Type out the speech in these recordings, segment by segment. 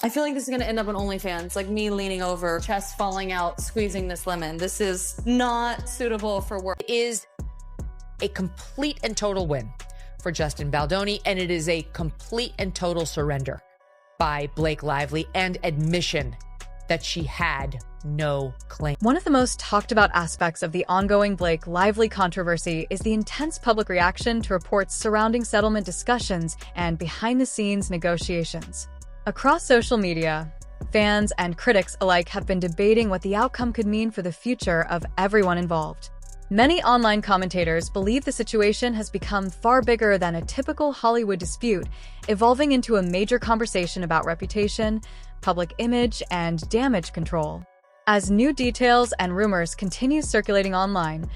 I feel like this is going to end up on OnlyFans, like me leaning over, chest falling out, squeezing this lemon. This is not suitable for work. It is a complete and total win for Justin Baldoni, and it is a complete and total surrender by Blake Lively and admission that she had no claim. One of the most talked about aspects of the ongoing Blake Lively controversy is the intense public reaction to reports surrounding settlement discussions and behind-the-scenes negotiations. Across social media, fans and critics alike have been debating what the outcome could mean for the future of everyone involved. Many online commentators believe the situation has become far bigger than a typical Hollywood dispute, evolving into a major conversation about reputation, public image, and damage control. As new details and rumors continue circulating online,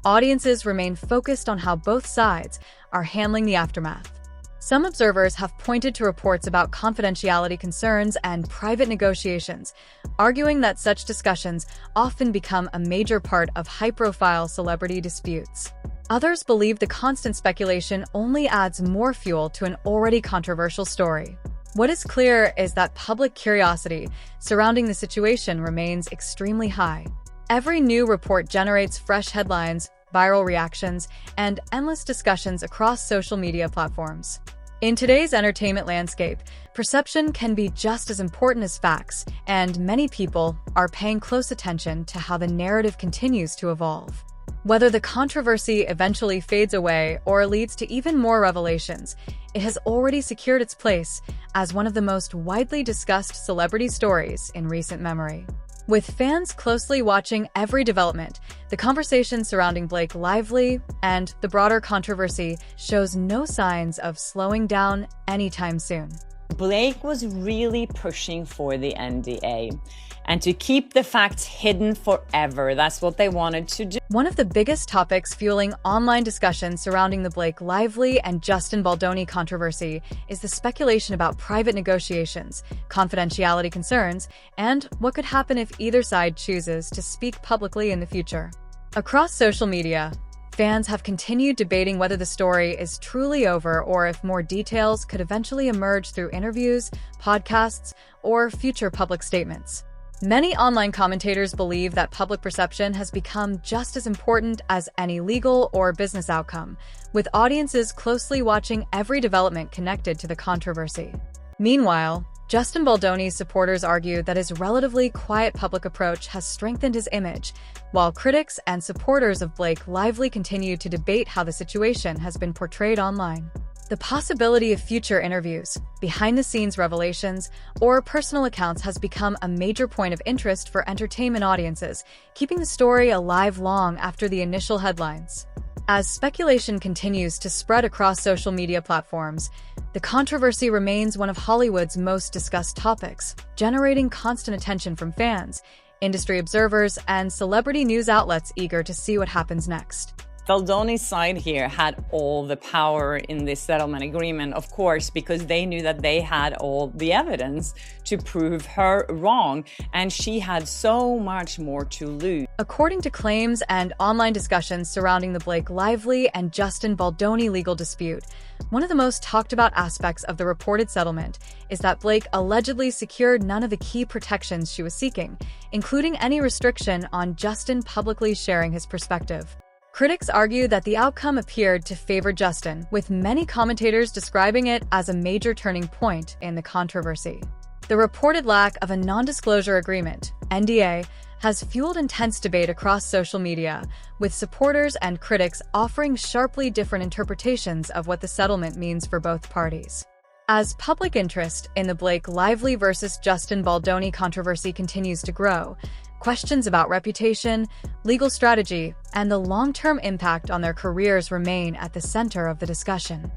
audiences remain focused on how both sides are handling the aftermath. Some observers have pointed to reports about confidentiality concerns and private negotiations, arguing that such discussions often become a major part of high-profile celebrity disputes. Others believe the constant speculation only adds more fuel to an already controversial story. What is clear is that public curiosity surrounding the situation remains extremely high. Every new report generates fresh headlines, viral reactions, and endless discussions across social media platforms. In today's entertainment landscape, perception can be just as important as facts, and many people are paying close attention to how the narrative continues to evolve. Whether the controversy eventually fades away or leads to even more revelations, it has already secured its place as one of the most widely discussed celebrity stories in recent memory. With fans closely watching every development, the conversation surrounding Blake Lively and the broader controversy shows no signs of slowing down anytime soon. Blake was really pushing for the NDA and to keep the facts hidden forever. That's what they wanted to do. One of the biggest topics fueling online discussion surrounding the Blake Lively and Justin Baldoni controversy is the speculation about private negotiations, confidentiality concerns, and what could happen if either side chooses to speak publicly in the future. Across social media, fans have continued debating whether the story is truly over or if more details could eventually emerge through interviews, podcasts, or future public statements. Many online commentators believe that public perception has become just as important as any legal or business outcome, with audiences closely watching every development connected to the controversy. Meanwhile, Justin Baldoni's supporters argue that his relatively quiet public approach has strengthened his image, while critics and supporters of Blake Lively continue to debate how the situation has been portrayed online. The possibility of future interviews, behind-the-scenes revelations, or personal accounts has become a major point of interest for entertainment audiences, keeping the story alive long after the initial headlines. As speculation continues to spread across social media platforms, the controversy remains one of Hollywood's most discussed topics, generating constant attention from fans, industry observers, and celebrity news outlets eager to see what happens next. Baldoni's side here had all the power in this settlement agreement, of course, because they knew that they had all the evidence to prove her wrong, and she had so much more to lose. According to claims and online discussions surrounding the Blake Lively and Justin Baldoni legal dispute, one of the most talked about aspects of the reported settlement is that Blake allegedly secured none of the key protections she was seeking, including any restriction on Justin publicly sharing his perspective. Critics argue that the outcome appeared to favor Justin, with many commentators describing it as a major turning point in the controversy. The reported lack of a non-disclosure agreement, NDA, has fueled intense debate across social media, with supporters and critics offering sharply different interpretations of what the settlement means for both parties. As public interest in the Blake Lively versus Justin Baldoni controversy continues to grow, questions about reputation, legal strategy, and the long-term impact on their careers remain at the center of the discussion.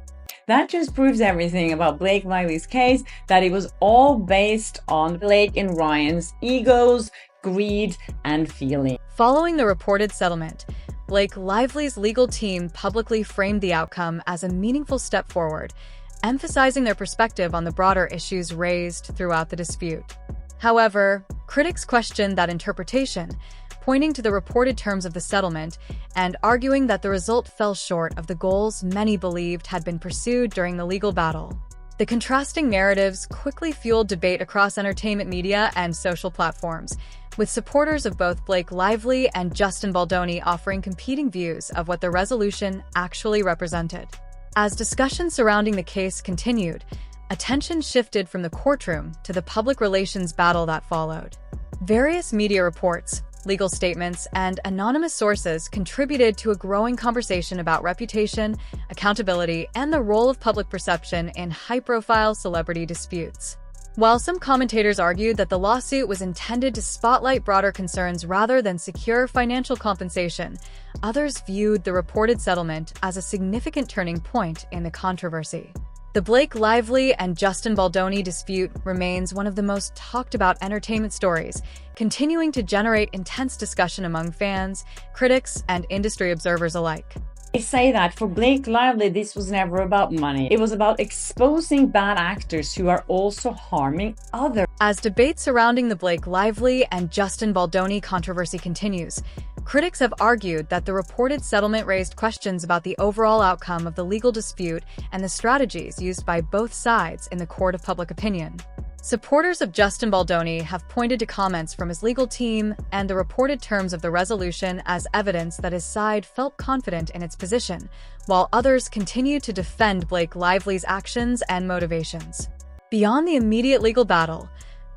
That just proves everything about Blake Lively's case, that it was all based on Blake and Ryan's egos, greed, and feeling. Following the reported settlement, Blake Lively's legal team publicly framed the outcome as a meaningful step forward, emphasizing their perspective on the broader issues raised throughout the dispute. However, critics questioned that interpretation, pointing to the reported terms of the settlement and arguing that the result fell short of the goals many believed had been pursued during the legal battle. The contrasting narratives quickly fueled debate across entertainment media and social platforms, with supporters of both Blake Lively and Justin Baldoni offering competing views of what the resolution actually represented. As discussions surrounding the case continued, attention shifted from the courtroom to the public relations battle that followed. Various media reports, legal statements, and anonymous sources contributed to a growing conversation about reputation, accountability, and the role of public perception in high-profile celebrity disputes. While some commentators argued that the lawsuit was intended to spotlight broader concerns rather than secure financial compensation, others viewed the reported settlement as a significant turning point in the controversy. The Blake Lively and Justin Baldoni dispute remains one of the most talked about entertainment stories, continuing to generate intense discussion among fans, critics, and industry observers alike. I say that for Blake Lively, this was never about money. It was about exposing bad actors who are also harming others. As debate surrounding the Blake Lively and Justin Baldoni controversy continues, critics have argued that the reported settlement raised questions about the overall outcome of the legal dispute and the strategies used by both sides in the court of public opinion. Supporters of Justin Baldoni have pointed to comments from his legal team and the reported terms of the resolution as evidence that his side felt confident in its position, while others continue to defend Blake Lively's actions and motivations. Beyond the immediate legal battle,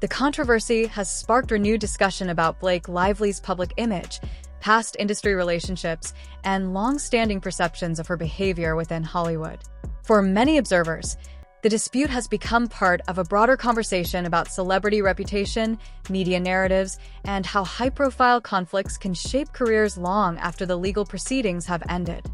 the controversy has sparked renewed discussion about Blake Lively's public image, past industry relationships, and long-standing perceptions of her behavior within Hollywood. For many observers, the dispute has become part of a broader conversation about celebrity reputation, media narratives, and how high-profile conflicts can shape careers long after the legal proceedings have ended.